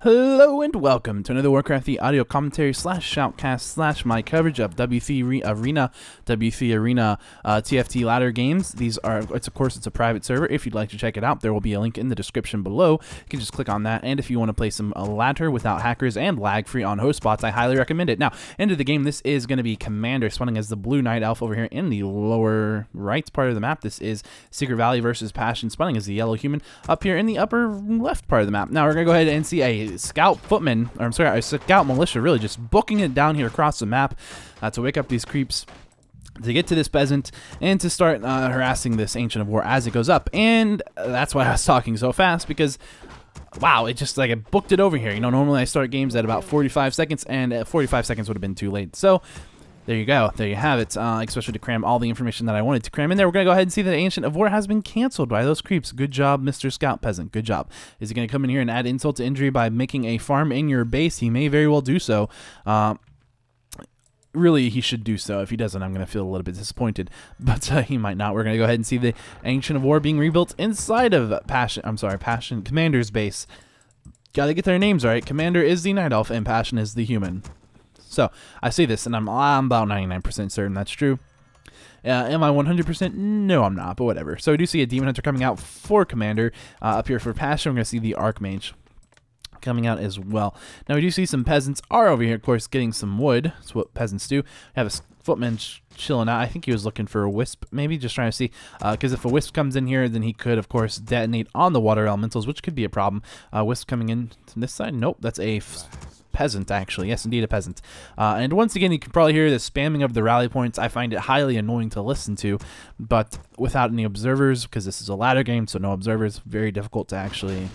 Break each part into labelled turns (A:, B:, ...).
A: Hello and welcome to another Warcraft III audio commentary / shoutcast / my coverage of WC3 Arena TFT ladder games. These are, of course, it's a private server. If you'd like to check it out, there will be a link in the description below. You can just click on that, and if you want to play some ladder without hackers and lag-free on host spots, I highly recommend it. Now, into the game, this is going to be Commander spawning as the Blue Night Elf over here in the lower right part of the map. This is Secret Valley versus PassioNE spawning as the Yellow Human up here in the upper left part of the map. Now, we're going to go ahead and see a scout footman, or I'm sorry, a scout militia, really just booking it down here across the map to wake up these creeps, to get to this peasant, and to start harassing this Ancient of War as it goes up. And that's why I was talking so fast, because wow, it just like it booked it over here. You know, normally I start games at about 45 seconds, and 45 seconds would have been too late. So there you go. There you have it, especially to cram all the information that I wanted to cram in there. We're going to go ahead and see that the Ancient of War has been canceled by those creeps. Good job, Mr. Scout Peasant. Good job. Is he going to come in here and add insult to injury by making a farm in your base? He may very well do so. Really, he should do so. If he doesn't, I'm going to feel a little bit disappointed. But he might not. We're going to go ahead and see the Ancient of War being rebuilt inside of PassioNE Commander's base. Got to get their names right. Commander is the Night Elf, and PassioNE is the human. So, I say this, and I'm about 99% certain that's true. Am I 100%? No, I'm not, but whatever. So, we do see a Demon Hunter coming out for Commander. Up here for PassioNE, we're going to see the Archmage coming out as well. Now, we do see some peasants are over here, of course, getting some wood. That's what peasants do. We have a footman chilling out. I think he was looking for a wisp, maybe, just trying to see, because if a wisp comes in here, then he could, of course, detonate on the water elementals, which could be a problem. Wisp coming in to this side. Nope, that's a peasant, actually. Yes, indeed, a peasant. And once again, you can probably hear the spamming of the rally points. I find it highly annoying to listen to, but without any observers, because this is a ladder game, so no observers, very difficult to actually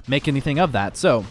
A: make anything of that. So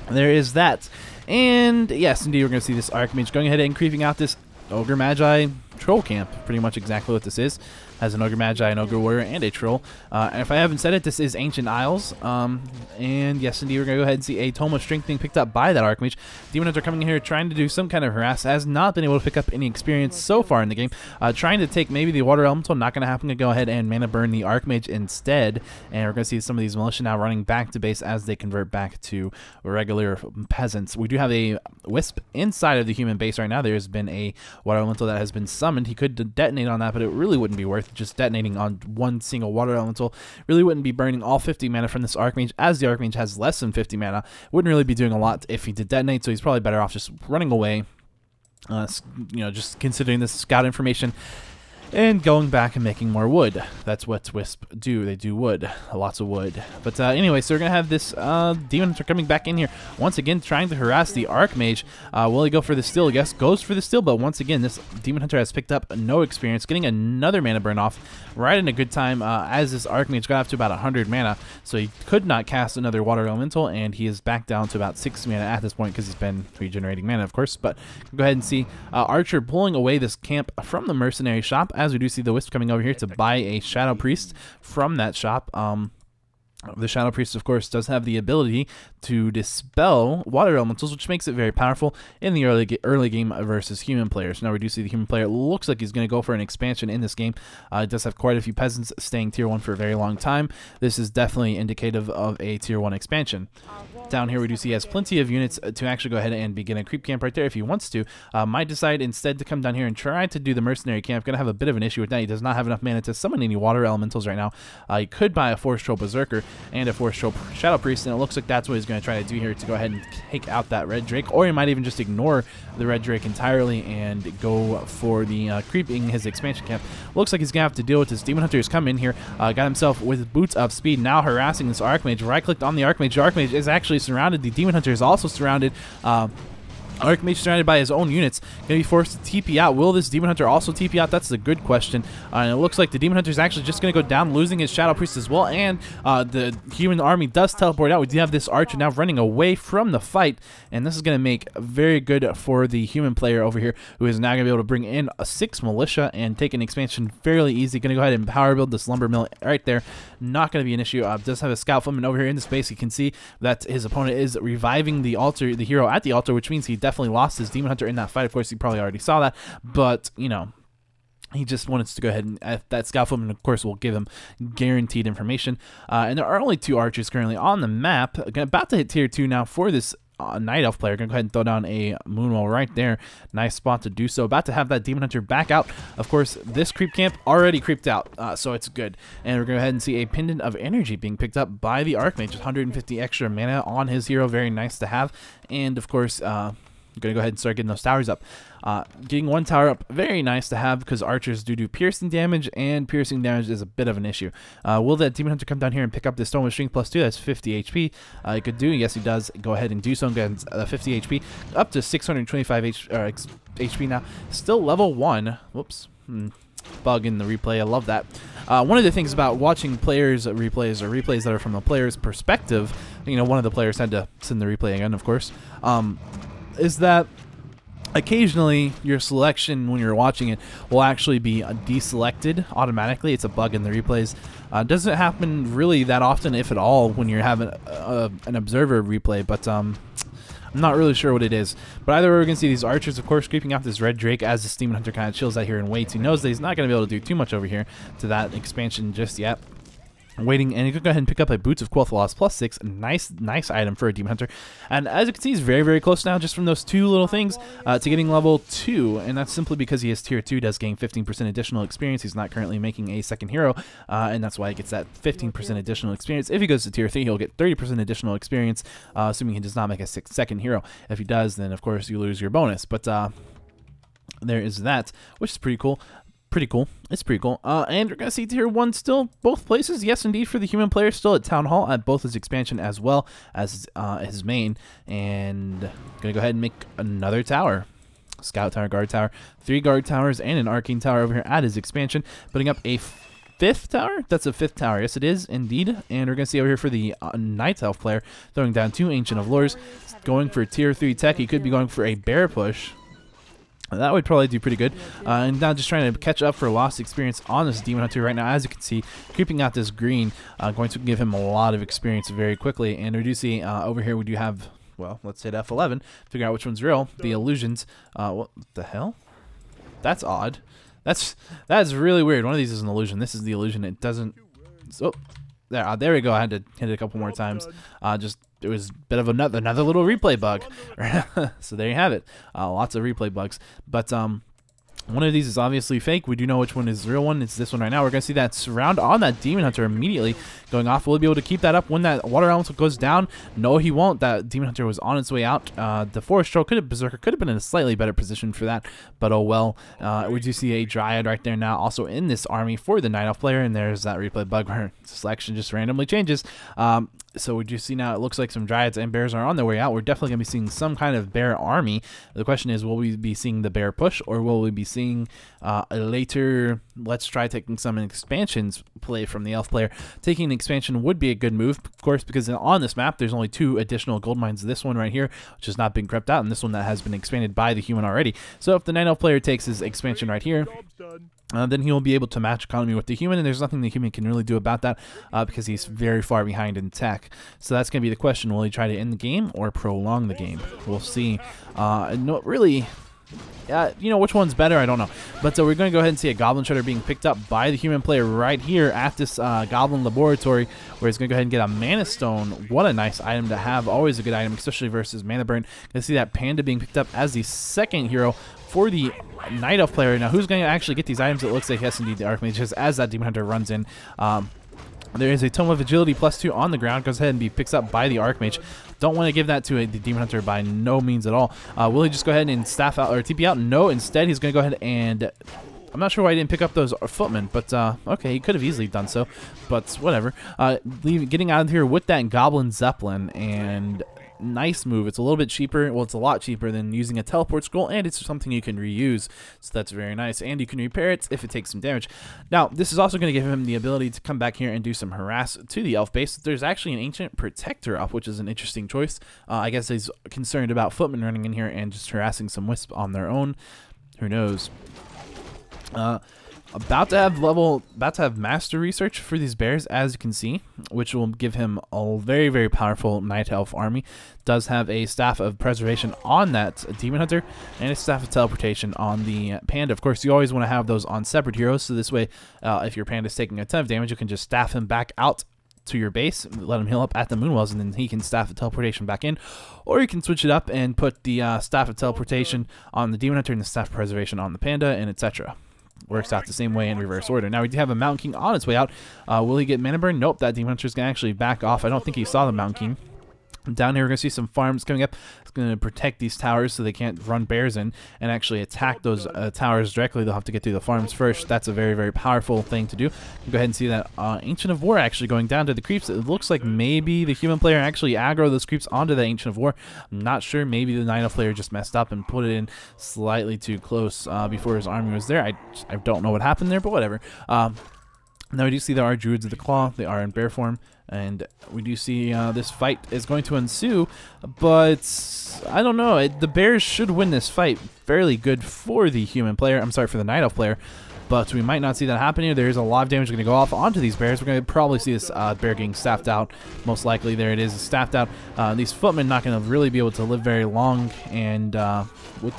A: there is that. And yes, indeed, we're going to see this Archmage going ahead and creeping out this Ogre Magi troll camp. Pretty much exactly what this is. Has an Ogre Magi, an Ogre Warrior, and a Troll. And if I haven't said it, this is Ancient Isles. And yes, indeed, we're going to go ahead and see a Tome of Strength being picked up by that Archmage. Demon Hunter coming in here trying to do some kind of harass. Has not been able to pick up any experience so far in the game. Trying to take maybe the Water Elemental. Not going to happen. To go ahead and mana burn the Archmage instead. And we're going to see some of these militia now running back to base as they convert back to regular peasants. We do have a Wisp inside of the human base right now. There's been a Water Elemental that has been summoned. He could detonate on that, but it really wouldn't be worth just detonating on one single Water Elemental. Really wouldn't be burning all 50 mana from this Archmage, as the Archmage has less than 50 mana. Wouldn't really be doing a lot if he did detonate, so he's probably better off just running away, you know, just considering this scout information and going back and making more wood. That's what Wisp do. They do wood. Lots of wood. But anyway, so we're going to have this Demon Hunter coming back in here. Once again, trying to harass the Archmage. Will he go for the steal? Yes, goes for the steal. But once again, this Demon Hunter has picked up no experience. Getting another mana burn off right in a good time as this Archmage got up to about 100 mana. So he could not cast another Water Elemental. And he is back down to about 6 mana at this point because he's been regenerating mana, of course. But go ahead and see Archer pulling away this camp from the mercenary shop, as we do see the Wisp coming over here to buy a Shadow Priest from that shop. The Shadow Priest, of course, does have the ability to dispel water elementals, which makes it very powerful in the early game versus human players. Now, we do see the human player looks like he's going to go for an expansion in this game. It does have quite a few peasants staying tier 1 for a very long time. This is definitely indicative of a tier 1 expansion. Down here, we do see he has plenty of units to actually go ahead and begin a creep camp right there if he wants to. Might decide instead to come down here and try to do the mercenary camp. Going to have a bit of an issue with that. He does not have enough mana to summon any water elementals right now. He could buy a Force Troll Berserker and a Force Troll Shadow Priest, and it looks like that's what he's going to try to do here to go ahead and take out that Red Drake, or he might even just ignore the Red Drake entirely and go for the creeping his expansion camp. Looks like he's going to have to deal with this. Demon Hunter has come in here, got himself with Boots of Speed, now harassing this Archmage. Right-clicked on the Archmage. The Archmage is actually surrounded. The Demon Hunter is also surrounded. Archmage surrounded by his own units, going to be forced to TP out. Will this Demon Hunter also TP out? That's a good question. And it looks like the Demon Hunter is actually just going to go down, losing his Shadow Priest as well. And the human army does teleport out. We do have this Archer now running away from the fight. And this is going to make very good for the human player over here, who is now going to be able to bring in a 6 militia and take an expansion fairly easy. Going to go ahead and power build this lumber mill right there. Not going to be an issue. Does have a scout footman over here in the space. You can see that his opponent is reviving the hero at the altar, which means he definitely lost his Demon Hunter in that fight. Of course, you probably already saw that, but, you know, He just wants to go ahead and that scout footman, of course, will give him guaranteed information. And there are only 2 archers currently on the map. About to hit tier 2 now for this Night Elf player. Gonna go ahead and throw down a Moonwell right there. Nice spot to do so. About to have that Demon Hunter back out. Of course, this creep camp already creeped out, so it's good. And we're gonna go ahead and see a Pendant of Energy being picked up by the Archmage. 150 extra mana on his hero. Very nice to have. And of course, I'm going to go ahead and start getting those towers up. Getting 1 tower up, very nice to have because archers do piercing damage, and piercing damage is a bit of an issue. Will that Demon Hunter come down here and pick up this Stone with Strength +2? That's 50 HP. He could do, yes he does. Go ahead and do so. Again, 50 HP, up to 625 HP now. Still level 1. Whoops. Bug in the replay. I love that. One of the things about watching players replays, or replays that are from the player's perspective, you know, one of the players had to send the replay again, of course, is that occasionally your selection when you're watching it will actually be deselected automatically. It's a bug in the replays. Doesn't happen really that often, if at all, when you're having an observer replay, but I'm not really sure what it is. But either way, we're going to see these archers, of course, creeping out this red drake as the Demon Hunter kind of chills out here and waits. He knows that he's not going to be able to do too much over here to that expansion just yet. Waiting, and you can go ahead and pick up a Boots of Quel'Thalas +6. Nice item for a Demon Hunter. And as you can see, he's very, very close now, just from those 2 little things, to getting level 2. And that's simply because he is tier 2, does gain 15% additional experience. He's not currently making a second hero, and that's why he gets that 15% additional experience. If he goes to tier 3, he'll get 30% additional experience, assuming he does not make a second hero. If he does, then of course you lose your bonus. But there is that, which is pretty cool. It's pretty cool. And we're going to see tier 1 still both places. Yes, indeed, for the human player, still at Town Hall at both his expansion as well as his main. And going to go ahead and make another tower. Scout tower, guard tower, 3 guard towers, and an arcane tower over here at his expansion. Putting up a 5th tower? That's a 5th tower. Yes, it is, indeed. And we're going to see over here for the Night Elf player, throwing down 2 Ancient of Lures. Going for tier 3 tech. He could be going for a bear push. That would probably do pretty good. And now just trying to catch up for lost experience on this Demon Hunter right now. As you can see, creeping out this green, going to give him a lot of experience very quickly. And we do see over here we do have, well, let's hit F11, figure out which one's real. The illusions. What the hell? That's odd. That's really weird. One of these is an illusion. This is the illusion. It doesn't. So there we go. I had to hit it a couple more times. It was a bit of another little replay bug. So there you have it. Lots of replay bugs. But one of these is obviously fake. We do know which one is the real one. It's this one right now. We're going to see that surround on that Demon Hunter immediately going off. Will he be able to keep that up when that water elemental goes down? No, he won't. That Demon Hunter was on its way out. The Forest Troll Berserker could have been in a slightly better position for that, but oh well. We do see a Dryad right there now also in this army for the Night Elf player, and there's that replay bug where selection just randomly changes. So we do see now it looks like some Dryads and Bears are on their way out. We're definitely going to be seeing some kind of Bear army. The question is, will we be seeing the Bear push, or will we be seeing a later, let's try taking some expansions play from the Elf player? Taking an expansion would be a good move, of course, because on this map there's only 2 additional gold mines. This one right here, which has not been crept out, and this one that has been expanded by the human already. So if the Night Elf player takes his expansion right here, then he will be able to match economy with the human, and there's nothing the human can really do about that because he's very far behind in tech. So that's going to be the question. Will he try to end the game or prolong the game? We'll see. No, really, you know, which one's better, I don't know. But we're going to go ahead and see a Goblin Shredder being picked up by the human player right here at this Goblin Laboratory, where he's going to go ahead and get a Mana Stone. What a nice item to have. Always a good item, especially versus Mana Burn. Going to see that Panda being picked up as the second hero for the Night Elf player. Now, who's going to actually get these items? It looks like, yes, indeed, the Archmage, just as that Demon Hunter runs in. There is a Tome of Agility +2 on the ground. Goes ahead and be picked up by the Archmage. Don't want to give that to the Demon Hunter by no means at all. Will he just go ahead and staff out or TP out? No, instead he's going to go ahead and... I'm not sure why he didn't pick up those footmen, but okay, he could have easily done so, but whatever. Getting out of here with that Goblin Zeppelin, and nice move. It's a little bit cheaper. Well, it's a lot cheaper than using a teleport scroll, and it's something you can reuse, so that's very nice. And you can repair it if it takes some damage. Now, this is also going to give him the ability to come back here and do some harass to the Elf base. There's actually an Ancient Protector up, which is an interesting choice. I guess he's concerned about footmen running in here and just harassing some Wisp on their own. Who knows? About to have master research for these bears, as you can see, which will give him a very, very powerful night elf army. Does have a staff of preservation on that demon hunter and a staff of teleportation on the panda. Of course, you always want to have those on separate heroes, so this way if your panda is taking a ton of damage, you can just staff him back out to your base, let him heal up at the Moonwells, and then he can staff of teleportation back in. Or you can switch it up and put the staff of teleportation on the demon hunter and the staff of preservation on the panda, and etc. Works out the same way in reverse order. Now we do have a Mountain King on its way out. Will he get mana burn? Nope, that demon hunter is going to actually back off. I don't think he saw the Mountain King. Down here, we're going to see some farms coming up. It's going to protect these towers so they can't run bears in and actually attack those towers directly. They'll have to get through the farms first. That's a very, very powerful thing to do. Go ahead and see that Ancient of War actually going down to the creeps. It looks like maybe the human player actually aggro those creeps onto the Ancient of War. I'm not sure. Maybe the Night Elf player just messed up and put it in slightly too close before his army was there. I don't know what happened there, but whatever. Now we do see there are Druids of the Claw. They are in bear form. And we do see this fight is going to ensue, but I don't know. The bears should win this fight. Fairly good for the human player. I'm sorry, for the Night Elf player. But we might not see that happen here. There's a lot of damage going to go off onto these bears. We're going to probably see this bear getting staffed out. Most likely, there it is, staffed out. These footmen not going to really be able to live very long. And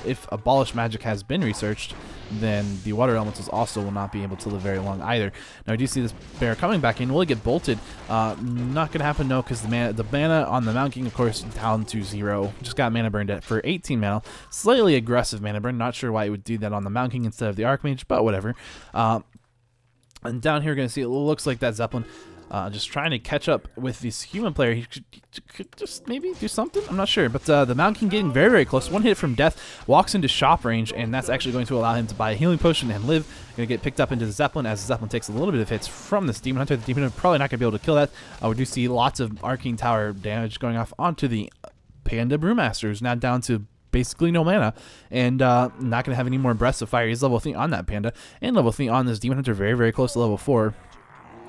A: if Abolish Magic has been researched, then the water elementals also will not be able to live very long either. Now, I do see this bear coming back in. Will he get bolted? Not going to happen, no, because the mana on the Mountain King, of course, down to 0. Just got mana burned for 18 mana. Slightly aggressive mana burn. Not sure why it would do that on the Mountain King instead of the Archmage, but whatever. And down here, we're going to see it looks like that Zeppelin just trying to catch up with this human player. He could just maybe do something. I'm not sure. But the Mountain King getting very, very close. One hit from death. Walks into shop range, and that's actually going to allow him to buy a healing potion and live. Going to get picked up into the Zeppelin as the Zeppelin takes a little bit of hits from this Demon Hunter. The Demon Hunter probably not going to be able to kill that. We do see lots of Arcane Tower damage going off onto the Panda Brewmaster, who's now down to basically no mana, and not going to have any more Breaths of Fire. He's level 3 on that Panda, and level 3 on this Demon Hunter, very, very close to level 4.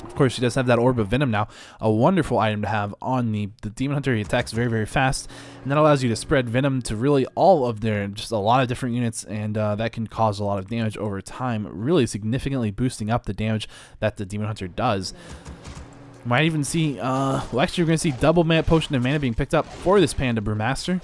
A: Of course, he does have that Orb of Venom now, a wonderful item to have on the Demon Hunter. He attacks very, very fast, and that allows you to spread Venom to really all of just a lot of different units, and that can cause a lot of damage over time, really significantly boosting up the damage that the Demon Hunter does. Might even see, well, actually, we're going to see double Potion of Mana being picked up for this Panda Brewmaster.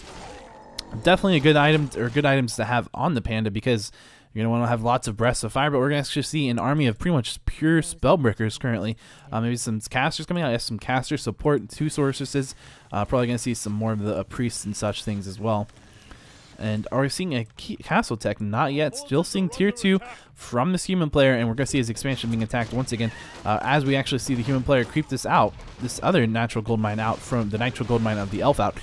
A: Definitely a good item, or good items to have on the Panda, because you're going to want to have lots of Breaths of Fire, but we're going to actually see an army of pretty much pure Spellbreakers currently. Maybe some casters coming out. Yes, some caster support, 2 sorceresses. Probably going to see some more of the priests and such things as well. And are we seeing a castle tech? Not yet. Still seeing tier 2 from this human player, and we're going to see his expansion being attacked once again as we actually see the human player creep this other natural gold mine out from the nitro gold mine of the elf out.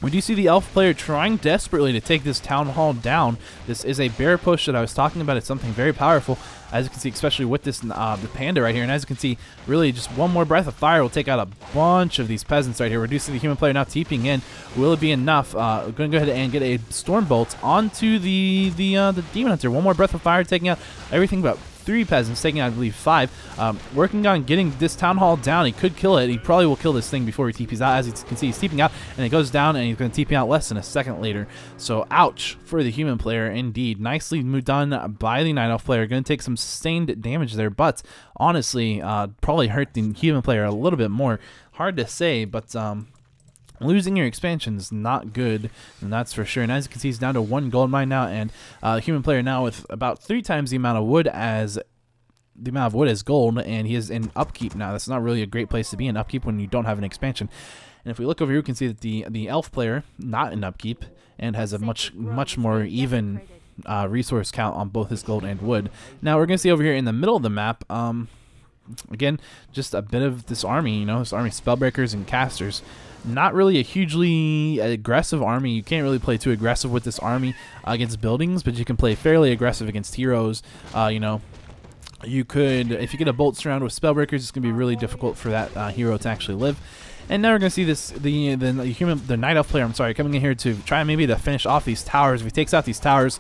A: We do see the elf player trying desperately to take this town hall down. This is a bear push that I was talking about. It's something very powerful, as you can see, especially with this the panda right here. And as you can see, really just one more Breath of Fire will take out a bunch of these peasants right here. Reducing the human player now TPing in. Will it be enough? Going to go ahead and get a Storm Bolt onto the Demon Hunter. One more Breath of Fire, taking out everything but 3 peasants, taking out, I believe, 5. Working on getting this town hall down. He could kill it. He probably will kill this thing before he TPs out. As you can see, he's TPing out, and it goes down, and he's going to TP out less than a second later. So, ouch for the human player, indeed. Nicely done by the Night Elf player. Going to take some sustained damage there, but honestly, probably hurt the human player a little bit more. Hard to say, but losing your expansion is not good, and that's for sure. And as you can see, he's down to 1 gold mine now, and human player now with about 3 times the amount of wood as gold, and he is in upkeep now. That's not really a great place to be in upkeep when you don't have an expansion. And if we look over here, we can see that the elf player not in upkeep and has a much more even resource count on both his gold and wood. Now we're gonna see over here in the middle of the map. Again, just a bit of this army, you know, this army Spellbreakers and casters. Not really a hugely aggressive army. You can't really play too aggressive with this army against buildings, but you can play fairly aggressive against heroes. You know, you could, if you get a Bolt Surround with Spellbreakers, it's going to be really difficult for that hero to actually live. And now we're going to see this the Night Elf player, I'm sorry, coming in here to try maybe to finish off these towers. If he takes out these towers,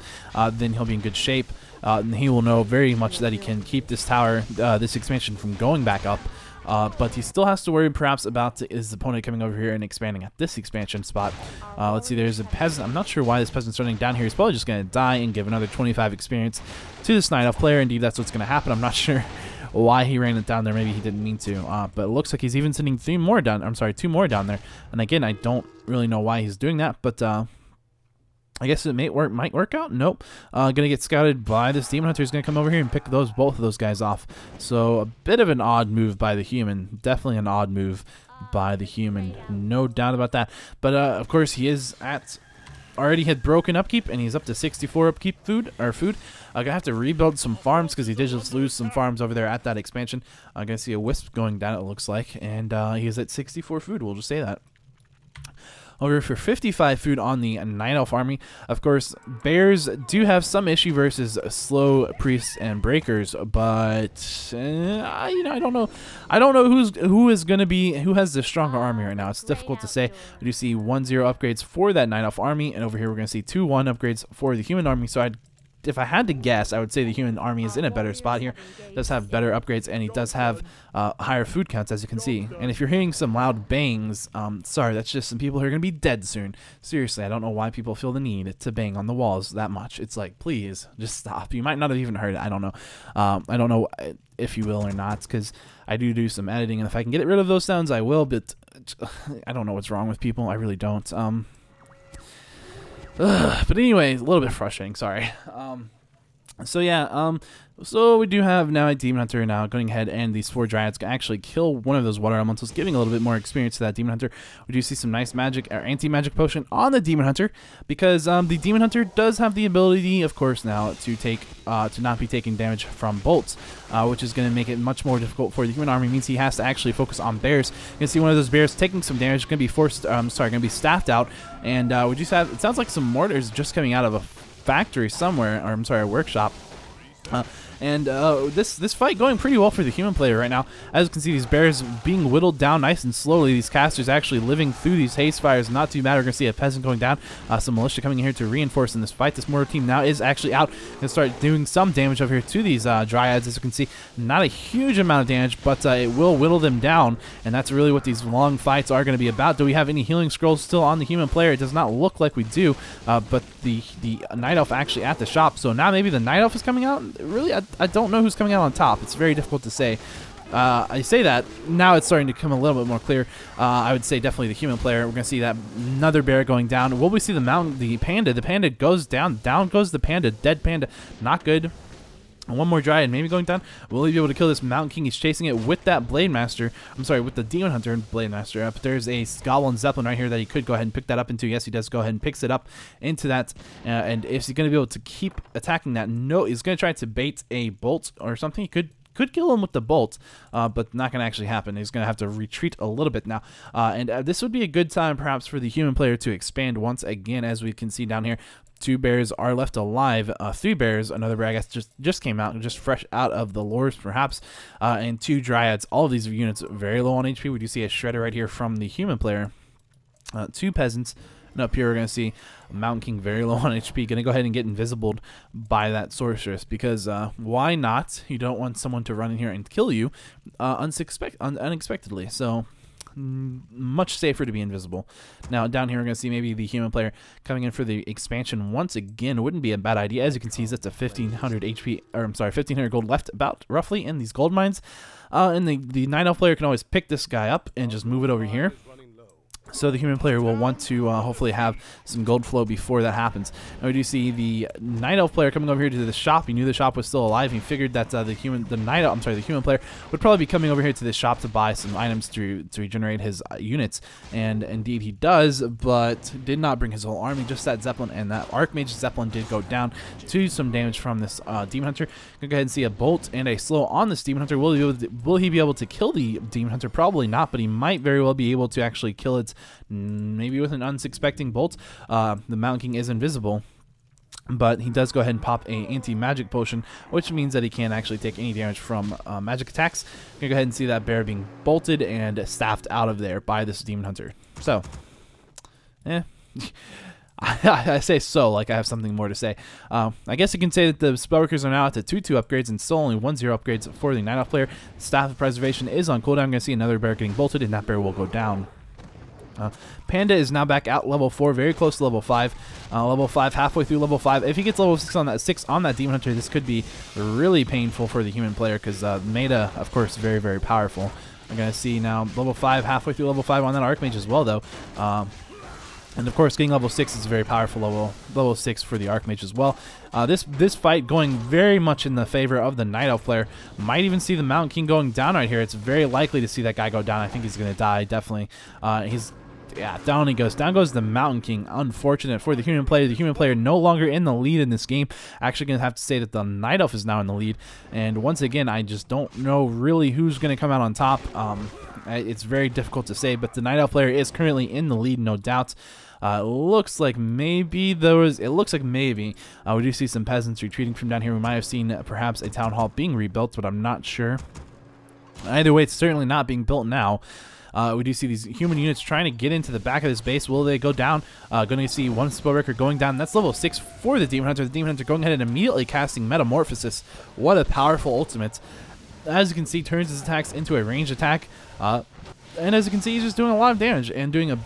A: then he'll be in good shape. And he will know very much that he can keep this tower, this expansion from going back up. but he still has to worry perhaps about his opponent coming over here and expanding at this expansion spot. Let's see, there's a peasant. I'm not sure why this peasant's running down here. He's probably just going to die and give another 25 experience to this Night Elf player. Indeed, that's what's going to happen. I'm not sure why he ran it down there. Maybe he didn't mean to, but it looks like he's even sending two more down there. And again, I don't really know why he's doing that, but I guess it might work out. Nope. Gonna get scouted by this demon hunter. Who's gonna come over here and pick both of those guys off. So a bit of an odd move by the human. Definitely an odd move by the human. No doubt about that. But of course he is already had broken upkeep, and he's up to 64 upkeep food. Gonna have to rebuild some farms because he did just lose some farms over there at that expansion. Gonna see a wisp going down, it looks like, and he is at 64 food. We'll just say that. Over for 55 food on the Night Elf army. Of course, bears do have some issue versus slow priests and breakers, but you know, I don't know. who has the stronger army right now. It's difficult to say. We do see 1-0 upgrades for that Night Elf army, and over here we're going to see 2-1 upgrades for the human army. So if I had to guess, I would say the human army is in a better spot here. Does have better upgrades, and he does have higher food counts, as you can see. And if you're hearing some loud bangs, sorry, that's just some people who are going to be dead soon. Seriously, I don't know why people feel the need to bang on the walls that much. It's like, please, just stop. You might not have even heard it. I don't know. I don't know if you will or not, because I do some editing, and if I can get rid of those sounds, I will, but I don't know what's wrong with people. I really don't. But anyway, a little bit frustrating, sorry. So yeah, so we do have now a Demon Hunter now going ahead, and these 4 Dryads can actually kill one of those Water Elementals, giving a little bit more experience to that Demon Hunter. We do see some nice magic or anti-magic potion on the Demon Hunter, because the Demon Hunter does have the ability, of course, now to not be taking damage from bolts, which is going to make it much more difficult for the human army. It means he has to actually focus on bears. You can see one of those bears taking some damage, going to be staffed out, and we just have, it sounds like some mortars just coming out of a factory somewhere, or I'm sorry, a workshop. This fight going pretty well for the human player right now. As you can see, these bears being whittled down nice and slowly. These casters actually living through these haste fires. Not too bad. We're going to see a peasant going down. Some militia coming in here to reinforce in this fight. This mortar team now is actually out. Going to start doing some damage over here to these dryads. As you can see, not a huge amount of damage, but it will whittle them down. And that's really what these long fights are going to be about. Do we have any healing scrolls still on the human player? It does not look like we do. But the Night Elf actually at the shop. So now maybe the Night Elf is coming out. Really, I don't know who's coming out on top. It's very difficult to say. I say that, now it's starting to come a little bit more clear. I would say definitely the human player. We're going to see that another bear going down. Will we see the panda? The panda goes down. Down goes the panda. Dead panda. Not good. One more Dryad maybe going down. Will he be able to kill this Mountain King? He's chasing it with that Blade Master. I'm sorry, with the Demon Hunter and Blade Master. But there's a Goblin Zeppelin right here that he could go ahead and pick that up into. Yes, he does go ahead and picks it up into that. And if he's going to be able to keep attacking that, no, he's going to try to bait a bolt or something. He could kill him with the bolt, but not going to actually happen. He's going to have to retreat a little bit now. And this would be a good time perhaps for the human player to expand once again. As we can see down here, 2 bears are left alive. 3 bears, another bear I guess just came out, just fresh out of the lures perhaps, and 2 dryads. All of these units very low on HP. We do see a shredder right here from the human player. 2 peasants. And up here we're going to see Mountain King very low on HP. Going to go ahead and get invisibled by that sorceress, because why not? You don't want someone to run in here and kill you unexpectedly. So much safer to be invisible. Now down here we're going to see maybe the human player coming in for the expansion once again. Wouldn't be a bad idea. As you can see, he's at the 1500 HP, or I'm sorry, 1500 gold left about roughly in these gold mines. And the Night Elf player can always pick this guy up and just move it over here. So the human player will want to hopefully have some gold flow before that happens. Now we do see the Night Elf player coming over here to the shop. He knew the shop was still alive. He figured that the human player would probably be coming over here to this shop to buy some items to regenerate his units. And indeed he does, but did not bring his whole army, just that Zeppelin, and that Archmage Zeppelin did go down to some damage from this Demon Hunter. Go ahead and see a bolt and a slow on this Demon Hunter. Will he be able to kill the Demon Hunter? Probably not, but he might very well be able to actually kill it. Maybe with an unsuspecting bolt. The Mountain King is invisible, but he does go ahead and pop a anti-magic potion, which means that he can't actually take any damage from magic attacks. You can go ahead and see that bear being bolted and staffed out of there by this Demon Hunter. So, I say so like I have something more to say. I guess you can say that the Spellworkers are now at the 2-2 upgrades and still only 1-0 upgrades for the Night Elf player. Staff of Preservation is on cooldown. I'm going to see another bear getting bolted, and that bear will go down. Panda is now back at level 4, very close to level 5. Level 5, halfway through level 5. If he gets level 6 on that Demon Hunter, this could be really painful for the human player because Meta, of course, very, very powerful. I'm going to see now level 5, halfway through level 5 on that Archmage as well, though. And of course, getting level 6 is a very powerful level 6 for the Archmage as well. This fight going very much in the favor of the Night Elf player. Might even see the Mountain King going down right here. It's very likely to see that guy go down. I think he's going to die, definitely. Yeah, down he goes. Down goes the Mountain King. Unfortunate for the human player. The human player no longer in the lead in this game. Actually going to have to say that the Night Elf is now in the lead. And once again, I just don't know really who's going to come out on top. It's very difficult to say, but the Night Elf player is currently in the lead, no doubt. It looks like maybe we do see some peasants retreating from down here. We might have seen perhaps a town hall being rebuilt, but I'm not sure. Either way, it's certainly not being built now. We do see these human units trying to get into the back of this base. Will they go down? Going to see one Spellbreaker going down. That's level 6 for the Demon Hunter. The Demon Hunter going ahead and immediately casting Metamorphosis. What a powerful ultimate. As you can see, turns his attacks into a ranged attack. And as you can see, he's just doing a lot of damage and doing a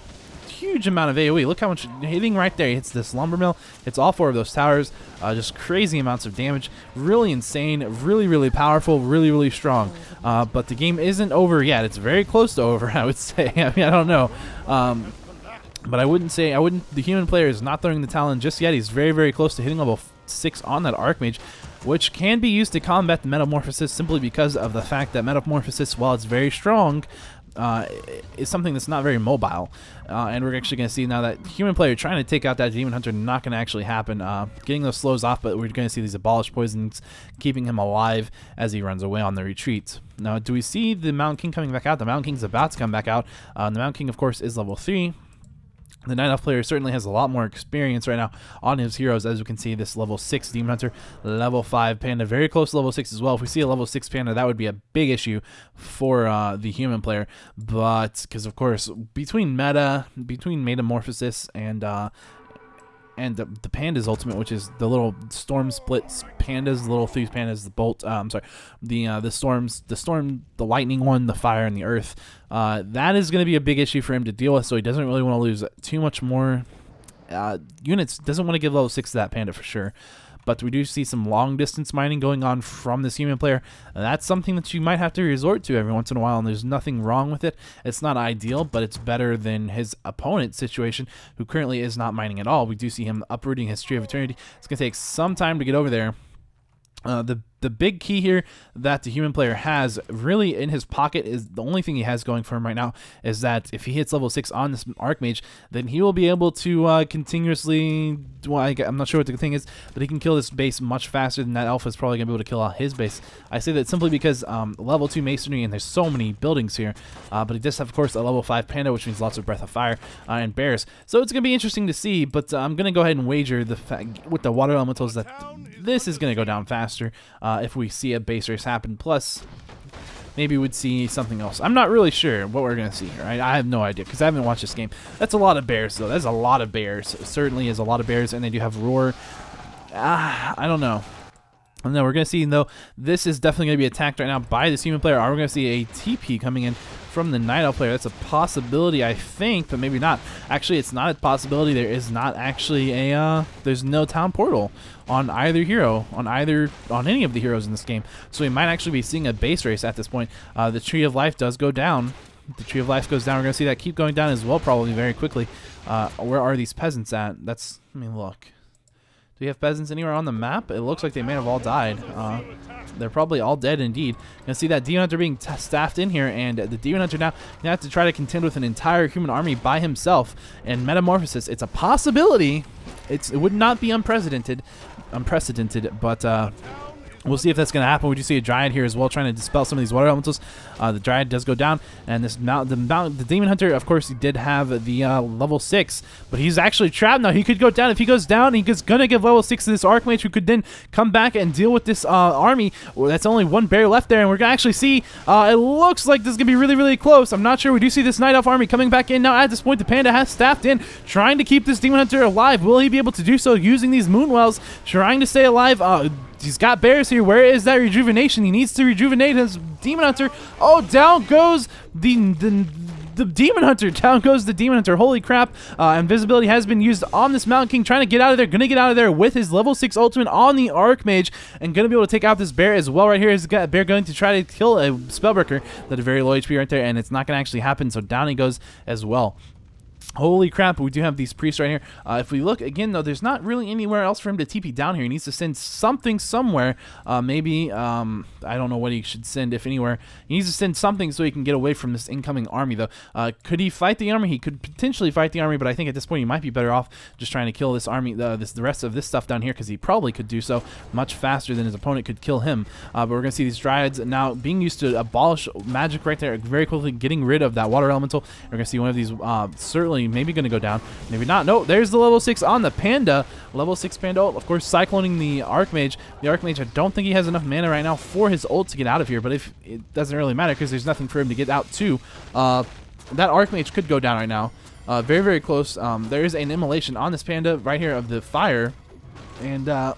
A: huge amount of AoE. Look how much hitting right there. He hits this lumber mill. Hits all 4 of those towers. Just crazy amounts of damage. Really insane. Really, really powerful. Really, really strong. But the game isn't over yet. It's very close to over, I would say. I mean, I don't know. But the human player is not throwing the towel in just yet. He's very, very close to hitting level 6 on that Archmage, which can be used to combat the Metamorphosis simply because of the fact that Metamorphosis, while it's very strong, is something that's not very mobile. And we're actually going to see now that human player trying to take out that Demon Hunter not going to actually happen. Getting those slows off, but we're going to see these abolished poisons keeping him alive as he runs away on the retreat. Now, do we see the Mountain King coming back out? The Mountain King's about to come back out. The Mountain King, of course, is level 3. The Night Elf player certainly has a lot more experience right now on his heroes. As you can see, this level 6 Demon Hunter, level 5 Panda, very close to level 6 as well. If we see a level 6 Panda, that would be a big issue for the human player. But, because of course, between Metamorphosis and the Panda's ultimate, which is the little storm splits pandas, the little thief pandas, the bolt, the lightning one, the fire, and the earth. That is going to be a big issue for him to deal with, so he doesn't really want to lose too much more units. Doesn't want to give level 6 to that panda for sure. But we do see some long distance mining going on from this human player. That's something that you might have to resort to every once in a while, and there's nothing wrong with it. It's not ideal, but it's better than his opponent's situation, who currently is not mining at all. We do see him uprooting his Tree of Eternity. It's going to take some time to get over there. The big key here that the human player has really in his pocket is the only thing he has going for him right now is that if he hits level 6 on this Archmage, then he will be able to continuously, well, I'm not sure what the thing is, but he can kill this base much faster than that Alpha is probably going to be able to kill out his base. I say that simply because level 2 Masonry, and there's so many buildings here, but he does have, of course, a level 5 Panda, which means lots of Breath of Fire and Bears. So it's going to be interesting to see, but I'm going to go ahead and wager with the Water Elementals that this is going to go down faster if we see a base race happen. Plus, maybe we'd see something else. I'm not really sure what we're going to see here. I have no idea because I haven't watched this game. That's a lot of bears, though. That's a lot of bears. It certainly is a lot of bears, and they do have roar. I don't know. And then we're going to see, though, this is definitely going to be attacked right now by this human player. Are we going to see a TP coming in from the Night Elf player? That's a possibility, I think, but maybe not. Actually, it's not a possibility. There is not actually a, there's no town portal on either hero, on any of the heroes in this game. So we might actually be seeing a base race at this point. The Tree of Life does go down. The Tree of Life goes down. We're going to see that keep going down as well, probably very quickly. Where are these peasants at? Let me look. Do we have peasants anywhere on the map? It looks like they may have all died. They're probably all dead indeed. You can see that Demon Hunter being staffed in here, and the Demon Hunter now gonna have to try to contend with an entire human army by himself. And Metamorphosis, it's a possibility. It would not be unprecedented, but We'll see if that's going to happen. We do see a Dryad here as well trying to dispel some of these water elementals. The Dryad does go down, and the Demon Hunter, of course, he did have the level 6, but he's actually trapped now. He could go down. If he goes down, he's going to give level 6 to this Archmage, who could then come back and deal with this army. Well, that's only one bear left there, and we're going to actually see, it looks like this is going to be really, really close. I'm not sure. We do see this Night Elf army coming back in now. At this point, the Panda has staffed in, trying to keep this Demon Hunter alive. Will he be able to do so using these Moonwells, trying to stay alive? He's got bears here. Where is that rejuvenation? He needs to rejuvenate his Demon Hunter. Oh, down goes the Demon Hunter. Down goes the Demon Hunter. Holy crap. Invisibility has been used on this Mountain King, trying to get out of there. Going to get out of there with his level 6 ultimate on the Archmage, and going to be able to take out this bear as well. Right here is a bear going to try to kill a Spellbreaker that is very low HP right there, and it's not going to actually happen, so down he goes as well. Holy crap, we do have these priests right here. If we look again, though, there's not really anywhere else for him to TP down here. He needs to send something somewhere. Maybe, I don't know what he should send, if anywhere. He needs to send something so he can get away from this incoming army, though. Could he fight the army? He could potentially fight the army, but I think at this point he might be better off just trying to kill this army, the rest of this stuff down here, because he probably could do so much faster than his opponent could kill him. But we're going to see these Dryads now being used to abolish magic right there, very quickly getting rid of that water elemental. We're going to see one of these certainly maybe going to go down, maybe not. No, there's the level 6 on the Panda. Level 6 Panda ult, of course, cycloning the Archmage. The Archmage, I don't think he has enough mana right now for his ult to get out of here, but if it doesn't really matter because there's nothing for him to get out to. That Archmage could go down right now. Very, very close. There is an immolation on this Panda right here of the fire, and I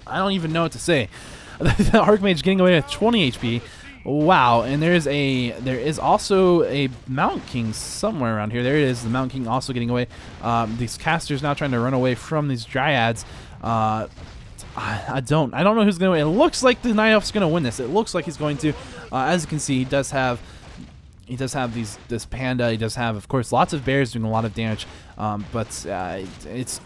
A: don't even know what to say. The Archmage getting away with 20 HP. Wow, and there is also a Mountain King somewhere around here. There it is, the Mountain King also getting away. These casters now trying to run away from these Dryads. I don't know who's going to win. It looks like the Night Elf's going to win this. It looks like he's going to. As you can see, he does have this Panda. He does have, of course, lots of bears doing a lot of damage. But I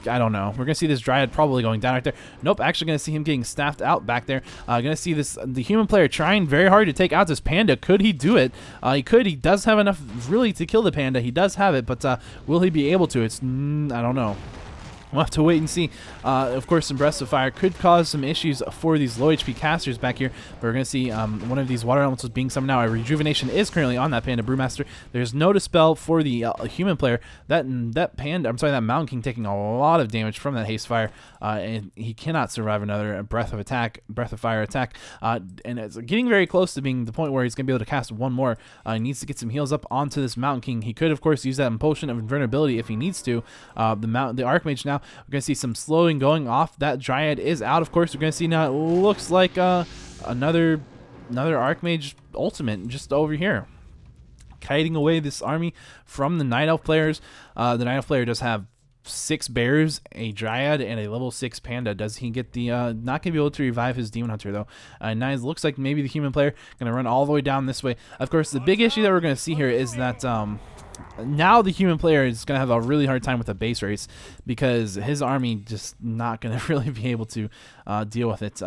A: don't know. We're gonna see this Dryad probably going down right there. Nope, actually gonna see him getting staffed out back there. Gonna see the human player trying very hard to take out this Panda. Could he do it? He could. He does have enough really to kill the Panda. He does have it, but will he be able to? I don't know. We'll have to wait and see. Of course, some Breaths of Fire could cause some issues for these low HP casters back here. But we're going to see one of these water elementals being summoned now. A Rejuvenation is currently on that Panda Brewmaster. There's no Dispel for the human player. That Mountain King taking a lot of damage from that Haste Fire. And he cannot survive another Breath of Fire attack. And it's getting very close to being the point where he's going to be able to cast one more. He needs to get some heals up onto this Mountain King. He could, of course, use that Potion of Invulnerability if he needs to. The Archmage now, we're going to see some slowing going off. That Dryad is out, of course. We're going to see now it looks like another Archmage ultimate just over here, kiting away this army from the Night Elf players. The Night Elf player does have 6 bears, a Dryad, and a level 6 Panda. Does he get the not going to be able to revive his Demon Hunter, though? Nine looks like maybe the human player going to run all the way down this way. Of course, the big issue that we're going to see here is that now the human player is going to have a really hard time with the base race, because his army just not going to really be able to deal with it.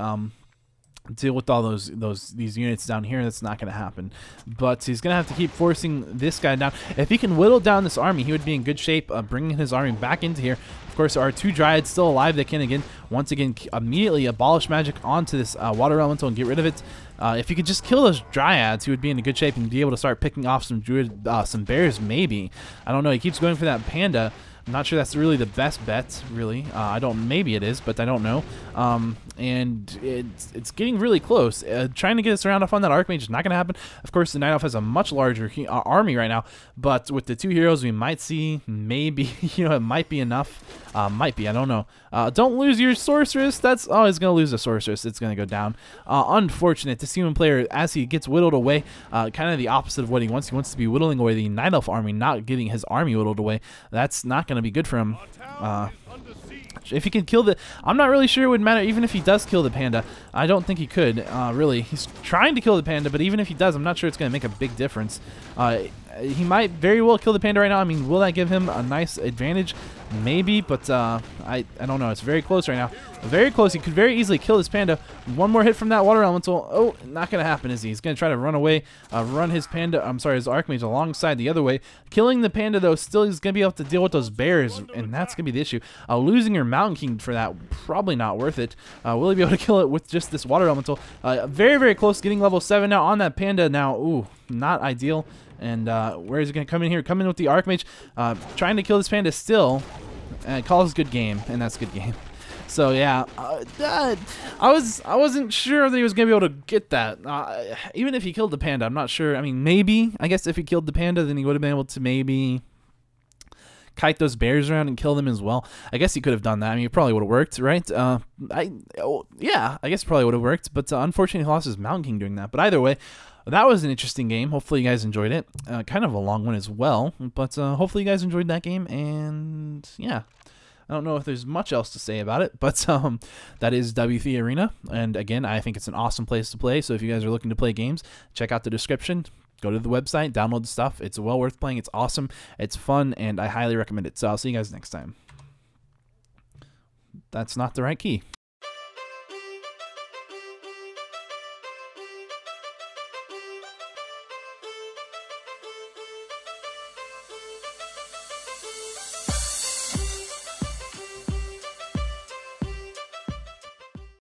A: Deal with all these units down here. That's not going to happen. But he's going to have to keep forcing this guy down. If he can whittle down this army, he would be in good shape, bringing his army back into here. Of course, there are 2 Dryads still alive that can once again immediately abolish magic onto this water elemental and get rid of it. If he could just kill those Dryads, he would be in a good shape and be able to start picking off some some bears, maybe. I don't know. He keeps going for that Panda. I'm not sure that's really the best bet, really. Maybe it is, but I don't know. And it's getting really close. Trying to get us around off on that Archmage is not going to happen. Of course, the Night Elf has a much larger army right now, but with the 2 heroes, we might see maybe, it might be enough. Might be, I don't know. Don't lose your Sorceress. He's going to lose a Sorceress. It's going to go down. Unfortunate. This human player, as he gets whittled away, kind of the opposite of what he wants. He wants to be whittling away the Night Elf army, not getting his army whittled away. That's not going to be good for him. If he can kill I'm not really sure it would matter even if he does kill the Panda. I don't think he could, really. He's trying to kill the Panda, but even if he does, I'm not sure it's going to make a big difference. He might very well kill the Panda right now. I mean, will that give him a nice advantage? maybe, but I don't know. It's very close right now. Very close. He could very easily kill this panda. One more hit from that water elemental. Oh, not going to happen, is he? He's going to try to run away, run his panda, I'm sorry, his Archmage alongside the other way. Killing the panda, though, still he's going to be able to deal with those bears, and that's going to be the issue. Losing your Mountain King for that, probably not worth it. Will he be able to kill it with just this water elemental? Very, very close, getting level 7 now on that panda now. Ooh, not ideal. And where is he going to come in here? Come in with the Archmage, trying to kill this panda still. Calls good game, and that's good game. So yeah, I wasn't sure that he was gonna be able to get that. Even if he killed the panda, I'm not sure. I mean, maybe. I guess if he killed the panda, then he would have been able to maybe kite those bears around and kill them as well. I guess he could have done that. I mean, it probably would have worked, right? Yeah, I guess it probably would have worked. But unfortunately, he lost his Mountain King doing that. But either way, that was an interesting game. Hopefully you guys enjoyed it. Kind of a long one as well, but hopefully you guys enjoyed that game. And yeah, I don't know if there's much else to say about it, but that is W3 Arena. And again, I think it's an awesome place to play. So if you guys are looking to play games, check out the description. Go to the website, download the stuff. It's well worth playing. It's awesome. It's fun, and I highly recommend it. So I'll see you guys next time. That's not the right key.